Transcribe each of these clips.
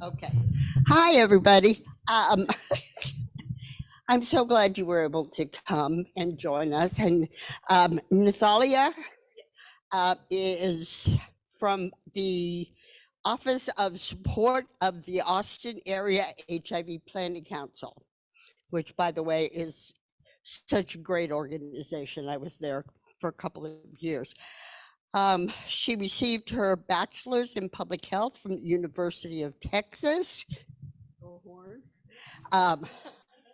Okay. Hi, everybody. I'm so glad you were able to come and join us. And Nathalia is from the Office of Support of the Austin Area HIV Planning Council, which, by the way, is such a great organization. I was there for a couple of years. She received her bachelor's in public health from the University of Texas. Go Horns. Um,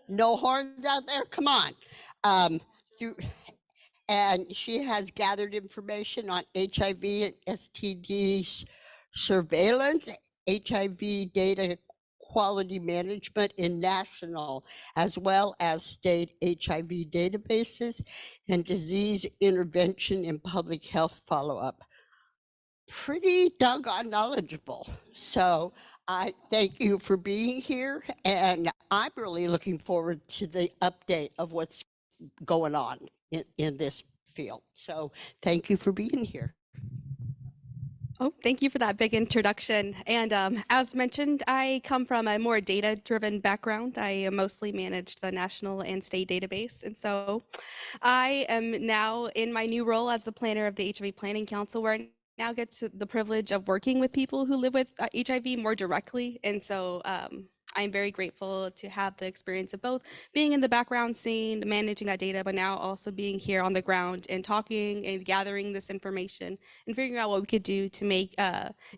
no horns out there. Come on. Through, and she has gathered information on HIV and STDs surveillance, HIV data quality management in national as well as state HIV databases, and disease intervention in public health follow-up. Pretty doggone knowledgeable. So I thank you for being here, and I'm really looking forward to the update of what's going on in this field. So thank you for being here. Oh, thank you for that big introduction. And as mentioned, I come from a more data-driven background. I mostly managed the national and state database. And so I am now in my new role as the planner of the HIV Planning Council, where I now get to the privilege of working with people who live with HIV more directly. And so I'm very grateful to have the experience of both being in the background scene, managing that data, but now also being here on the ground and talking and gathering this information and figuring out what we could do to make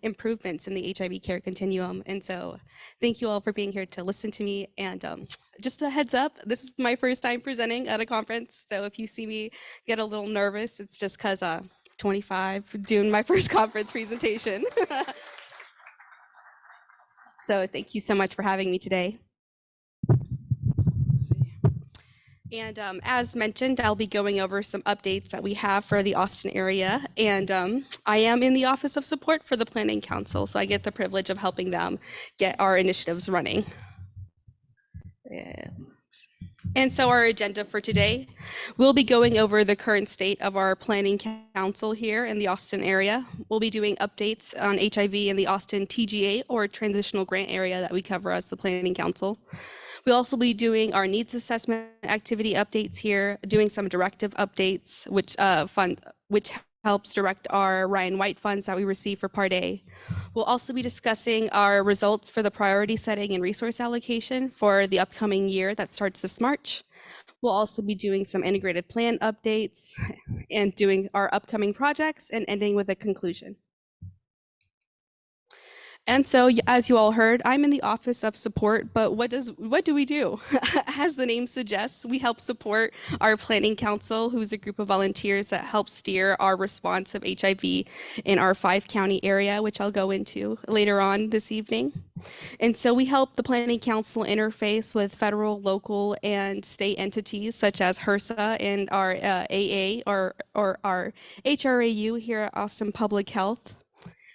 improvements in the HIV care continuum. And so thank you all for being here to listen to me. And just a heads up, this is my first time presenting at a conference. So if you see me get a little nervous, it's just because 25 doing my first conference presentation. So thank you so much for having me today. And as mentioned, I'll be going over some updates that we have for the Austin area. And I am in the Office of Support for the Planning Council, so I get the privilege of helping them get our initiatives running. And so our agenda for today, we'll be going over the current state of our planning council here in the Austin area. We'll be doing updates on HIV in the Austin TGA, or transitional grant area, that we cover as the planning council. We'll also be doing our needs assessment activity updates here, doing some directive updates, which helps direct our Ryan White funds that we receive for Part A. We'll also be discussing our results for the priority setting and resource allocation for the upcoming year that starts this March. We'll also be doing some integrated plan updates and doing our upcoming projects and ending with a conclusion. And so, as you all heard, I'm in the Office of Support, but what do we do? As the name suggests, we help support our Planning Council, who's a group of volunteers that help steer our response of HIV in our 5-county area, which I'll go into later on this evening. And so we help the Planning Council interface with federal, local, and state entities such as HRSA and our AA or our HRAU here at Austin Public Health.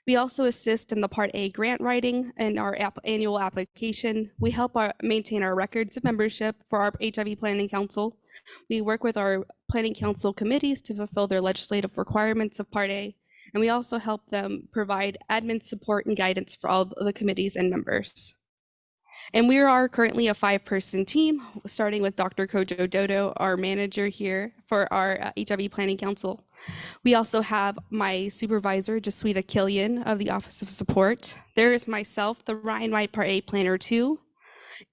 We also assist in the Part A grant writing and our annual application. We help maintain our records of membership for our HIV Planning Council. We work with our Planning Council committees to fulfill their legislative requirements of Part A. And we also help them provide admin support and guidance for all the committees and members. And we are currently a 5-person team, starting with Dr. Kojo Dodo, our manager here for our HIV Planning Council. We also have my supervisor, Jaswita Killian of the Office of Support. There is myself, the Ryan White Part A Planner 2.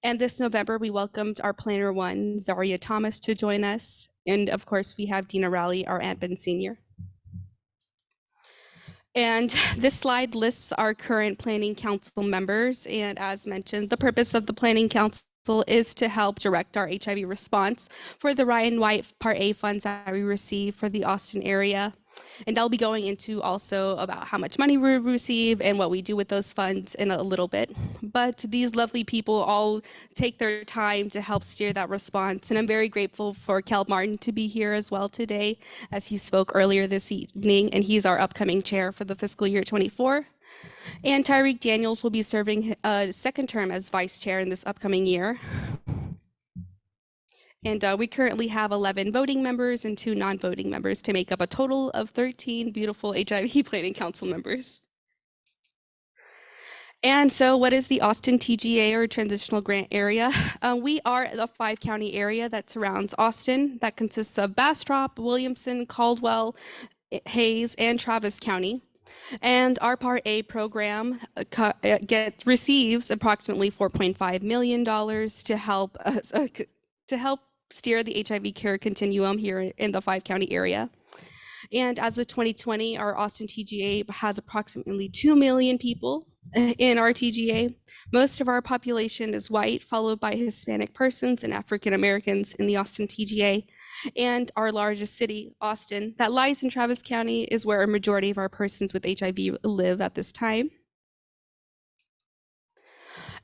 And this November, we welcomed our Planner 1, Zaria Thomas, to join us. And of course, we have Dina Rowley, our admin senior. And this slide lists our current Planning Council members. And as mentioned, the purpose of the Planning Council is to help direct our HIV response for the Ryan White Part A funds that we receive for the Austin area. And I'll be going into also about how much money we receive and what we do with those funds in a little bit. But these lovely people all take their time to help steer that response. And I'm very grateful for Cal Martin to be here as well today, as he spoke earlier this evening, and he's our upcoming chair for the fiscal year 24. And Tyreek Daniels will be serving a second term as vice chair in this upcoming year. And we currently have 11 voting members and 2 non-voting members to make up a total of 13 beautiful HIV Planning Council members. And so, what is the Austin TGA or Transitional Grant Area? We are a 5-county area that surrounds Austin, that consists of Bastrop, Williamson, Caldwell, Hayes, and Travis County. And our Part A program receives approximately $4.5 million to help us, to help steer the HIV care continuum here in the 5-county area. And as of 2020, our Austin TGA has approximately 2 million people in our TGA. Most of our population is white, followed by Hispanic persons and African Americans in the Austin TGA. And our largest city, Austin, that lies in Travis County, is where a majority of our persons with HIV live at this time.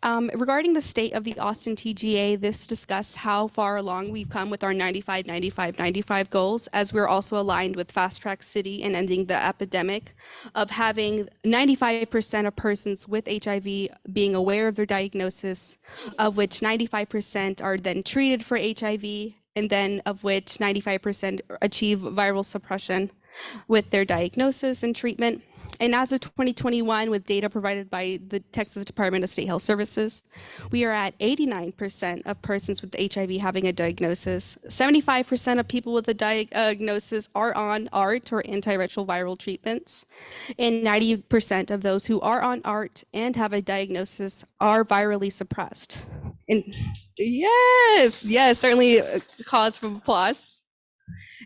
Regarding the state of the Austin TGA, this discusses how far along we've come with our 95, 95, 95 goals, as we're also aligned with Fast Track City and ending the epidemic of having 95% of persons with HIV being aware of their diagnosis, of which 95% are then treated for HIV, and then of which 95% achieve viral suppression with their diagnosis and treatment. And as of 2021, with data provided by the Texas Department of State Health Services, we are at 89% of persons with HIV having a diagnosis. 75% of people with a diagnosis are on ART or antiretroviral treatments. And 90% of those who are on ART and have a diagnosis are virally suppressed. And yes, certainly a cause for applause.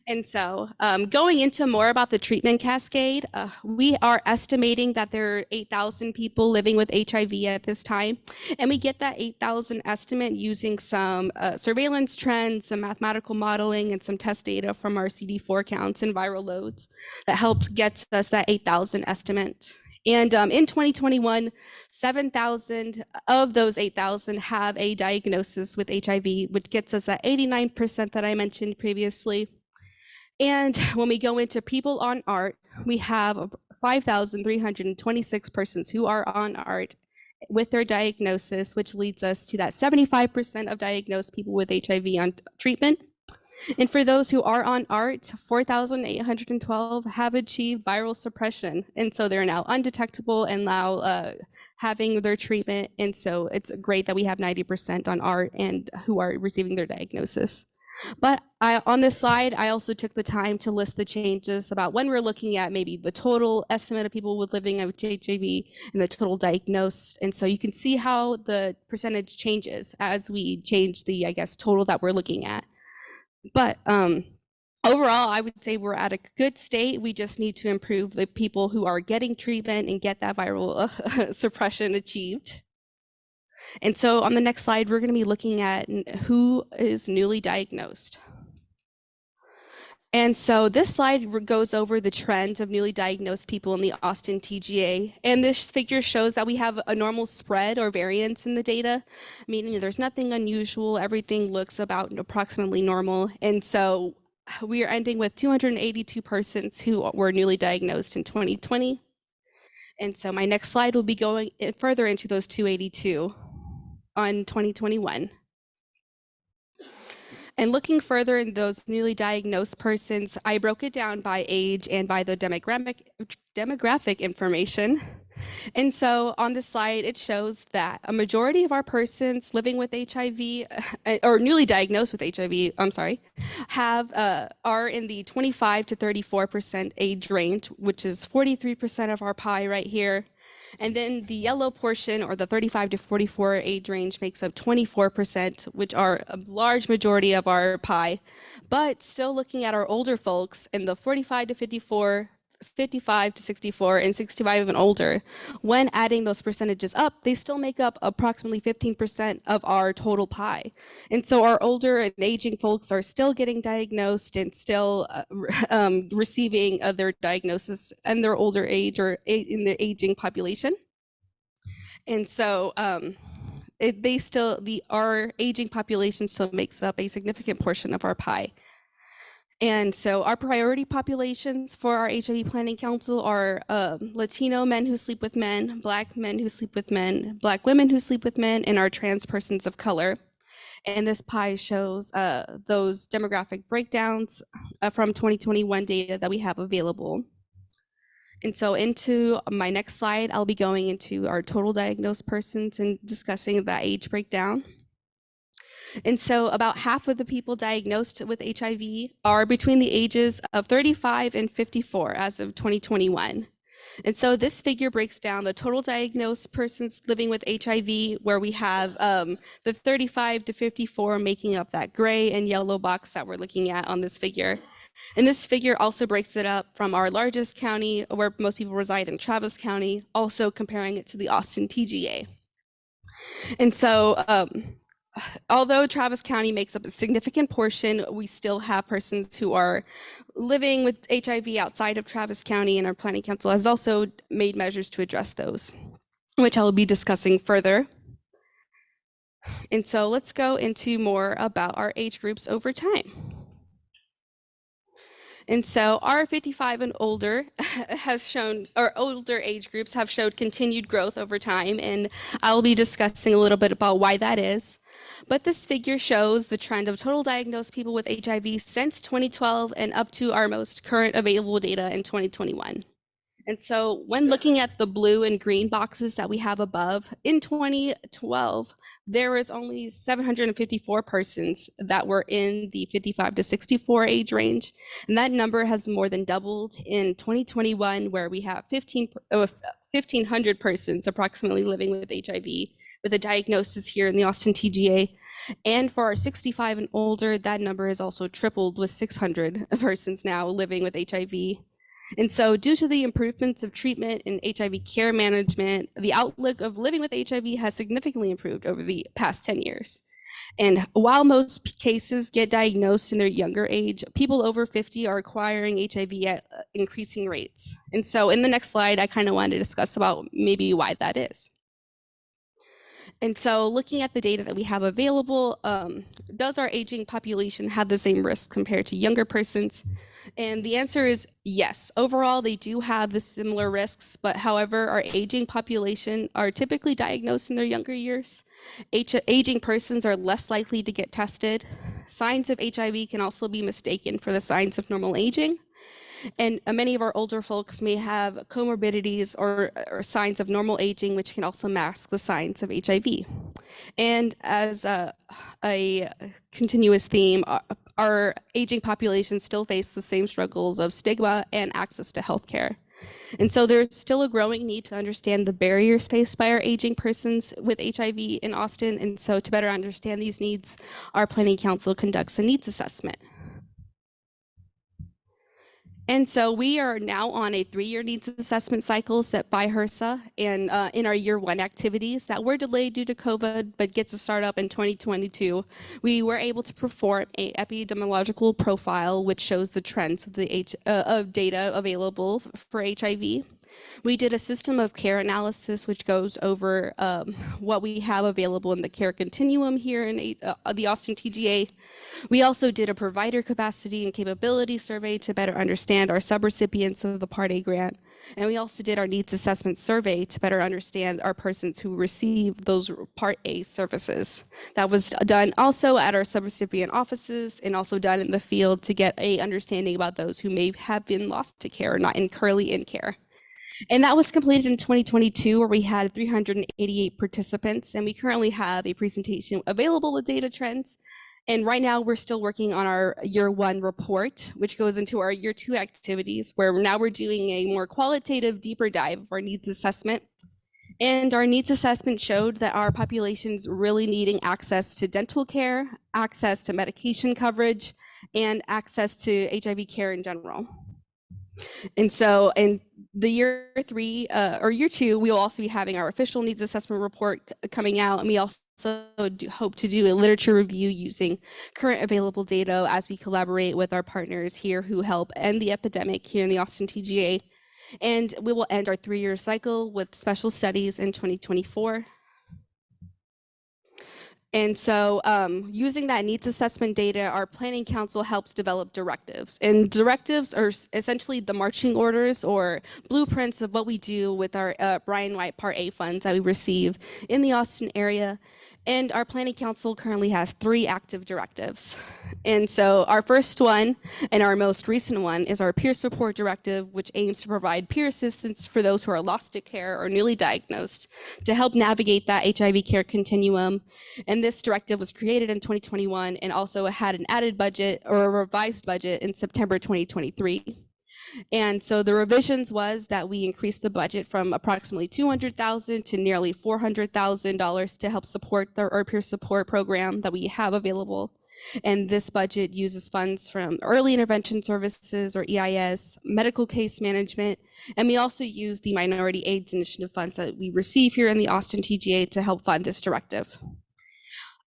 And so going into more about the treatment cascade, we are estimating that there are 8,000 people living with HIV at this time. And we get that 8,000 estimate using some surveillance trends, some mathematical modeling, and some test data from our CD4 counts and viral loads that helps get us that 8,000 estimate. And in 2021, 7,000 of those 8,000 have a diagnosis with HIV, which gets us that 89% that I mentioned previously. And when we go into people on ART, we have 5,326 persons who are on ART with their diagnosis, which leads us to that 75% of diagnosed people with HIV on treatment. And for those who are on ART, 4,812 have achieved viral suppression. And so they're now undetectable and now having their treatment. And so it's great that we have 90% on ART and who are receiving their diagnosis. But on this slide, I also took the time to list the changes about when we're looking at maybe the total estimate of people with living with HIV and the total diagnosed. And so you can see how the percentage changes as we change the, I guess, total that we're looking at. But overall, I would say we're at a good state. We just need to improve the people who are getting treatment and get that viral suppression achieved. And so on the next slide, we're going to be looking at who is newly diagnosed. And so this slide goes over the trend of newly diagnosed people in the Austin TGA. And this figure shows that we have a normal spread or variance in the data, meaning there's nothing unusual. Everything looks about approximately normal. And so we are ending with 282 persons who were newly diagnosed in 2020. And so my next slide will be going further into those 282 on 2021. And looking further in those newly diagnosed persons, I broke it down by age and by the demographic information. And so on this slide, it shows that a majority of our persons living with HIV or newly diagnosed with HIV, are in the 25 to 34% age range, which is 43% of our pie right here. And then the yellow portion, or the 35 to 44 age range, makes up 24%, which are a large majority of our pie. But still looking at our older folks in the 45 to 54, 55 to 64, and 65 and older, when adding those percentages up, they still make up approximately 15% of our total pie. And so our older and aging folks are still getting diagnosed and still receiving their diagnosis and their older age or in the aging population. And so our aging population still makes up a significant portion of our pie. And so our priority populations for our HIV Planning Council are Latino men who sleep with men, Black men who sleep with men, Black women who sleep with men, and our trans persons of color. And this pie shows those demographic breakdowns from 2021 data that we have available. And so into my next slide, I'll be going into our total diagnosed persons and discussing that age breakdown. And so about half of the people diagnosed with HIV are between the ages of 35 and 54 as of 2021. And so this figure breaks down the total diagnosed persons living with HIV, where we have the 35 to 54 making up that gray and yellow box that we're looking at on this figure. And this figure also breaks it up from our largest county, where most people reside in Travis County, also comparing it to the Austin TGA. And so although Travis County makes up a significant portion, we still have persons who are living with HIV outside of Travis County, and our Planning Council has also made measures to address those, which I will be discussing further. And so let's go into more about our age groups over time. And so our 55 and older has shown, or older age groups have showed continued growth over time, and I'll be discussing a little bit about why that is. But this figure shows the trend of total diagnosed people with HIV since 2012 and up to our most current available data in 2021. And so when looking at the blue and green boxes that we have above, in 2012, there was only 754 persons that were in the 55 to 64 age range. And that number has more than doubled in 2021, where we have 1,500 persons approximately living with HIV with a diagnosis here in the Austin TGA. And for our 65 and older, that number has also tripled with 600 persons now living with HIV. And so due to the improvements of treatment and HIV care management, the outlook of living with HIV has significantly improved over the past 10 years. And while most cases get diagnosed in their younger age, people over 50 are acquiring HIV at increasing rates. And so in the next slide, I kind of want to discuss about maybe why that is. And so looking at the data that we have available, does our aging population have the same risk compared to younger persons? And the answer is yes. Overall, they do have the similar risks, but however, our aging population are typically diagnosed in their younger years. Aging persons are less likely to get tested. Signs of HIV can also be mistaken for the signs of normal aging. And many of our older folks may have comorbidities or signs of normal aging, which can also mask the signs of HIV. And as a continuous theme, our aging population still face the same struggles of stigma and access to healthcare. And so there's still a growing need to understand the barriers faced by our aging persons with HIV in Austin. And so to better understand these needs, our Planning Council conducts a needs assessment. And so we are now on a 3-year needs assessment cycle set by HRSA, and in our year 1 activities that were delayed due to COVID, but get to start up in 2022, we were able to perform an epidemiological profile, which shows the trends of the of data available for HIV. We did a system of care analysis, which goes over what we have available in the care continuum here in the Austin TGA. We also did a provider capacity and capability survey to better understand our subrecipients of the Part A grant. And we also did our needs assessment survey to better understand our persons who receive those Part A services. That was done also at our subrecipient offices and also done in the field to get an understanding about those who may have been lost to care or not currently in care. And that was completed in 2022, where we had 388 participants, and we currently have a presentation available with data trends. And right now we're still working on our year 1 report, which goes into our year 2 activities, where now we're doing a more qualitative, deeper dive of our needs assessment. And our needs assessment showed that our population's really needing access to dental care, access to medication coverage, and access to HIV care in general. And so in the year 3 or year 2, we will also be having our official needs assessment report coming out. And we also hope to do a literature review using current available data as we collaborate with our partners here who help end the epidemic here in the Austin TGA. And we will end our 3-year cycle with special studies in 2024. And so using that needs assessment data, our planning council helps develop directives. And directives are essentially the marching orders or blueprints of what we do with our Ryan White Part A funds that we receive in the Austin area. And our planning council currently has 3 active directives. And so our first one and our most recent one is our peer support directive, which aims to provide peer assistance for those who are lost to care or newly diagnosed to help navigate that HIV care continuum. And this directive was created in 2021 and also had an added budget or a revised budget in September 2023. And so the revisions was that we increased the budget from approximately $200,000 to nearly $400,000 to help support our peer support program that we have available. And this budget uses funds from early intervention services or EIS, medical case management, and we also use the Minority AIDS Initiative funds that we receive here in the Austin TGA to help fund this directive.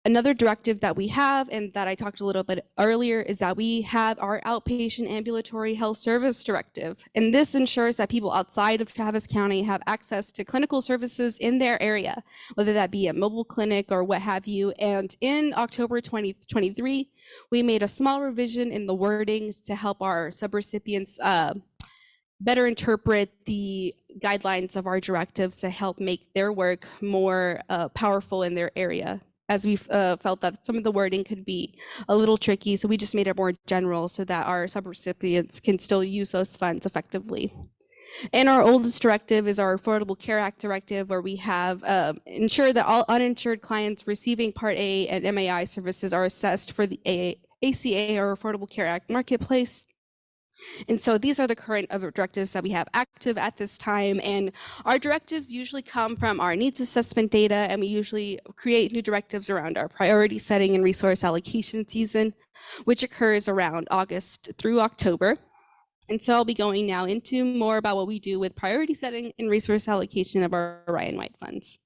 Another directive that we have, and that I talked a little bit earlier, is that we have our outpatient ambulatory health service directive. And this ensures that people outside of Travis County have access to clinical services in their area, whether that be a mobile clinic or what have you. And in October 2023, we made a small revision in the wording to help our subrecipients better interpret the guidelines of our directives to help make their work more powerful in their area, as we felt that some of the wording could be a little tricky. So we just made it more general so that our subrecipients can still use those funds effectively. And our oldest directive is our Affordable Care Act directive, where we have ensured that all uninsured clients receiving Part A and MAI services are assessed for the ACA or Affordable Care Act marketplace. And so these are the current directives that we have active at this time. And our directives usually come from our needs assessment data, and we usually create new directives around our priority setting and resource allocation season, which occurs around August through October. And so I'll be going now into more about what we do with priority setting and resource allocation of our Ryan White funds.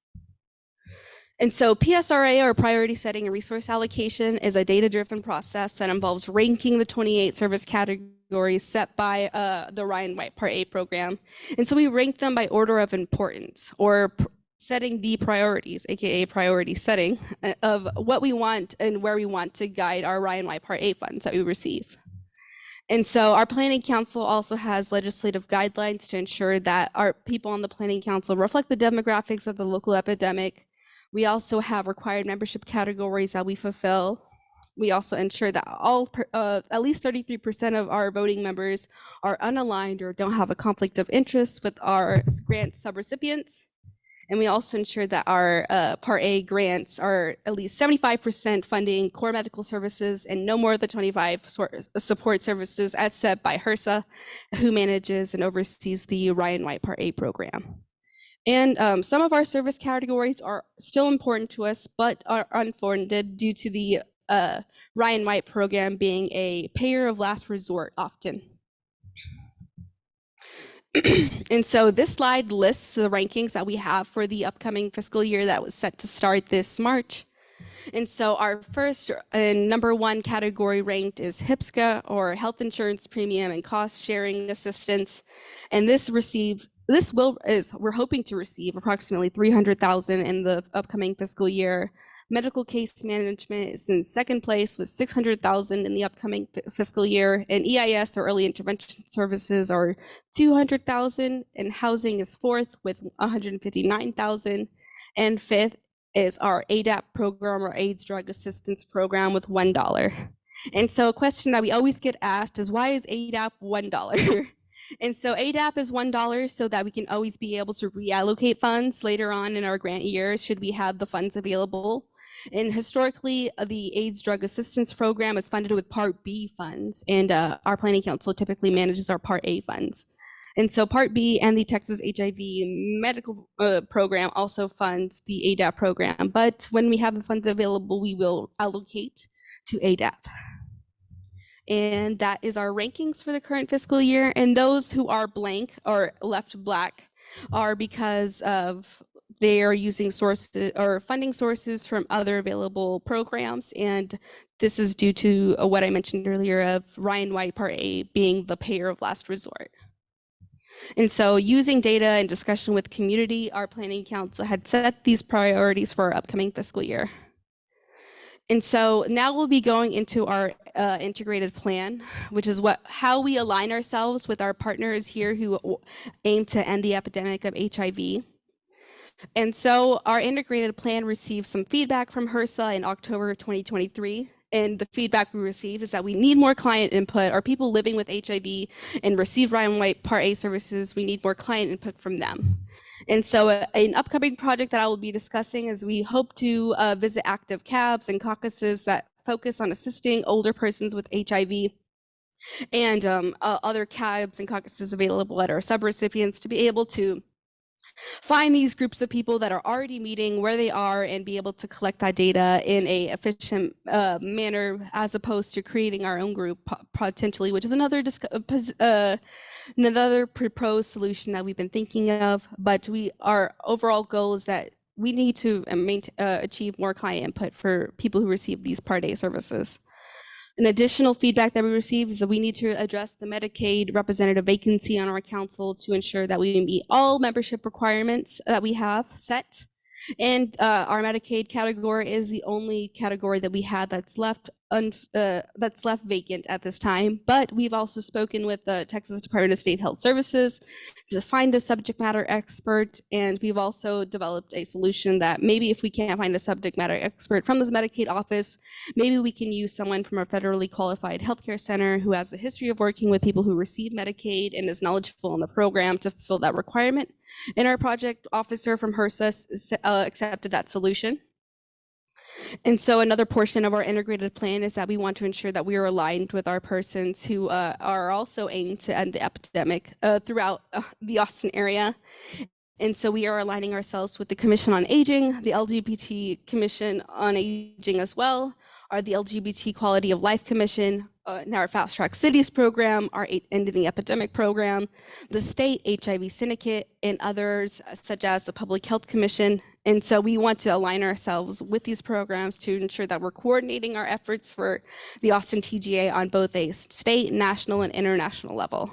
And so PSRA, or priority setting and resource allocation, is a data-driven process that involves ranking the 28 service categories set by the Ryan White Part A program. And so we rank them by order of importance, or setting the priorities, aka priority setting, of what we want and where we want to guide our Ryan White Part A funds that we receive. And so our planning council also has legislative guidelines to ensure that our people on the planning council reflect the demographics of the local epidemic. We also have required membership categories that we fulfill. We also ensure that at least 33% of our voting members are unaligned or don't have a conflict of interest with our grant subrecipients. And we also ensure that our Part A grants are at least 75% funding core medical services and no more than 25 support services as set by HRSA, who manages and oversees the Ryan White Part A program. And some of our service categories are still important to us, but are unfunded due to the Ryan White program being a payer of last resort often. And so this slide lists the rankings that we have for the upcoming fiscal year that was set to start this March. And so our first and number 1 category ranked is HIPSCA, or Health Insurance Premium and Cost Sharing Assistance. And we're hoping to receive approximately $300,000 in the upcoming fiscal year. Medical case management is in second place with $600,000 in the upcoming fiscal year, and EIS, or early intervention services, are $200,000, and housing is fourth with $159,000, and fifth is our ADAP program, or AIDS Drug Assistance Program, with $1. And so a question that we always get asked is, why is ADAP $1? And so ADAP is $1 so that we can always be able to reallocate funds later on in our grant year should we have the funds available. And historically, the AIDS Drug Assistance Program is funded with Part B funds, and our planning council typically manages our Part A funds. And so Part B and the Texas HIV medical program also funds the ADAP program, but when we have the funds available, we will allocate to ADAP. And that is our rankings for the current fiscal year. And those who are blank or left black are because of they are using sources or funding sources from other available programs. And this is due to what I mentioned earlier of Ryan White Part A being the payer of last resort. And so using data and discussion with community, our planning council had set these priorities for our upcoming fiscal year. And so now we'll be going into our integrated plan, which is how we align ourselves with our partners here who aim to end the epidemic of HIV. And so our integrated plan received some feedback from HRSA in October of 2023. And the feedback we received is that we need more client input. Our people living with HIV and receive Ryan White Part A services, we need more client input from them. And so an upcoming project that I will be discussing is we hope to visit active cabs and caucuses that focus on assisting older persons with HIV and other cabs and caucuses available at our subrecipients to be able to find these groups of people that are already meeting where they are and be able to collect that data in a efficient manner, as opposed to creating our own group potentially, which is another proposed solution that we've been thinking of. But our overall goal is that we need to achieve more client input for people who receive these Part A services. An additional feedback that we received is that we need to address the Medicaid representative vacancy on our council to ensure that we meet all membership requirements that we have set. And our Medicaid category is the only category that we had that's left vacant at this time. But we've also spoken with the Texas Department of State Health Services to find a subject matter expert. And we've also developed a solution that maybe if we can't find a subject matter expert from this Medicaid office, maybe we can use someone from a federally qualified healthcare center who has a history of working with people who receive Medicaid and is knowledgeable in the program to fulfill that requirement. And our project officer from HRSA accepted that solution. And so another portion of our integrated plan is that we want to ensure that we are aligned with our persons who are also aimed to end the epidemic throughout the Austin area. And so we are aligning ourselves with the Commission on Aging, the LGBT Commission on Aging as well, the LGBT Quality of Life Commission, now our Fast Track Cities program, our Ending the Epidemic program, the State HIV Syndicate, and others such as the Public Health Commission. And so we want to align ourselves with these programs to ensure that we're coordinating our efforts for the Austin TGA on both a state, national, and international level.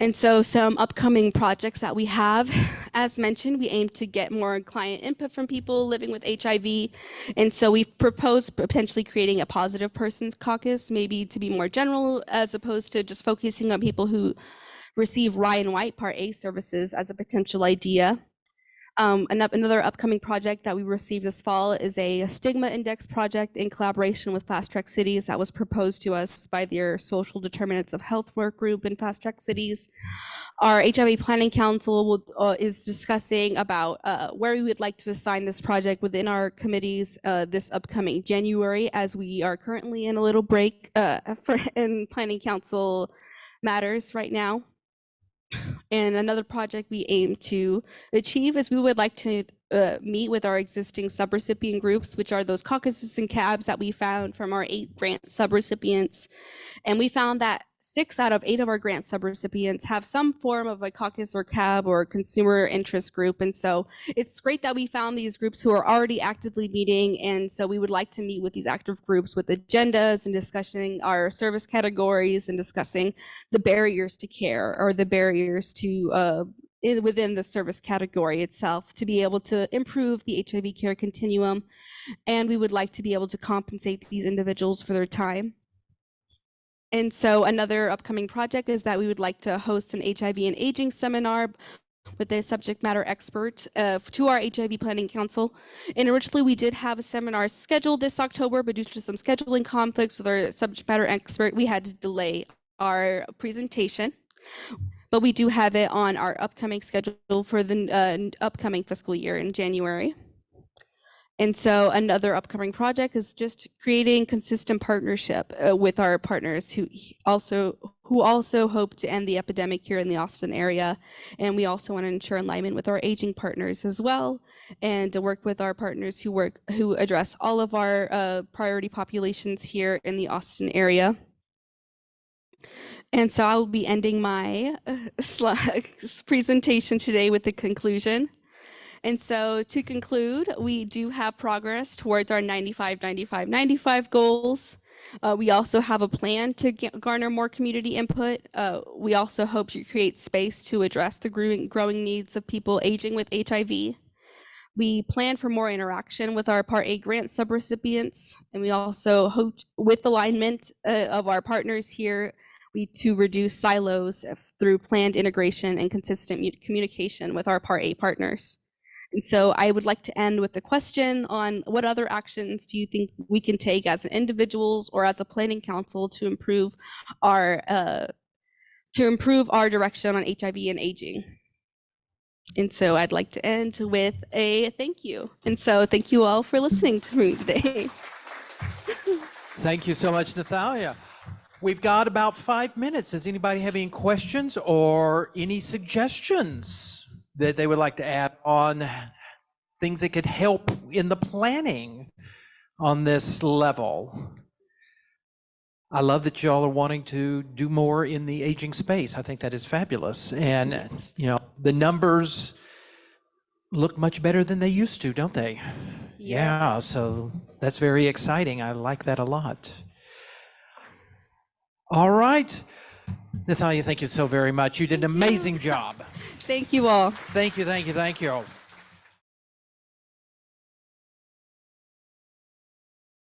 And so some upcoming projects that we have, as mentioned, we aim to get more client input from people living with HIV. And so we've proposed potentially creating a positive persons caucus, maybe to be more general, as opposed to just focusing on people who receive Ryan White Part A services as a potential idea. Another upcoming project that we received this fall is a stigma index project in collaboration with Fast Track Cities that was proposed to us by their social determinants of health work group in Fast Track Cities. Our HIV Planning Council is discussing about where we would like to assign this project within our committees this upcoming January, as we are currently in a little break in Planning Council matters right now. And another project we aim to achieve is we would like to meet with our existing subrecipient groups, which are those caucuses and cabs that we found from our 8 grant subrecipients. And we found that 6 out of 8 of our grant subrecipients have some form of a caucus or cab or consumer interest group. And so it's great that we found these groups who are already actively meeting. And so we would like to meet with these active groups with agendas and discussing our service categories and discussing the barriers to care or the barriers to within the service category itself to be able to improve the HIV care continuum. And we would like to be able to compensate these individuals for their time. And so another upcoming project is that we would like to host an HIV and aging seminar with a subject matter expert to our HIV Planning Council. And originally we did have a seminar scheduled this October, but due to some scheduling conflicts with our subject matter expert, we had to delay our presentation. But we do have it on our upcoming schedule for the upcoming fiscal year in January. And so another upcoming project is just creating consistent partnership with our partners who also hope to end the epidemic here in the Austin area. And we also want to ensure alignment with our aging partners as well, and to work with our partners who address all of our priority populations here in the Austin area. And so I will be ending my presentation today with the conclusion. And so to conclude, we do have progress towards our 95, 95, 95 goals. We also have a plan to garner more community input. We also hope to create space to address the growing needs of people aging with HIV. We plan for more interaction with our Part A grant subrecipients, and we also hope, with alignment of our partners here, to reduce silos through planned integration and consistent communication with our Part A partners. And so I would like to end with the question on what other actions do you think we can take as individuals or as a planning council to improve our direction on HIV and aging? And so I'd like to end with a thank you. And so thank you all for listening to me today. Thank you so much, Nathalia. We've got about 5 minutes. Does anybody have any questions or any suggestions that they would like to add on things that could help in the planning on this level? I love that y'all are wanting to do more in the aging space. I think that is fabulous. And, you know, the numbers look much better than they used to, don't they? Yeah, so that's very exciting. I like that a lot. All right. Nathalia, thank you so very much. You did an amazing job. Thank you all. Thank you, thank you, thank you.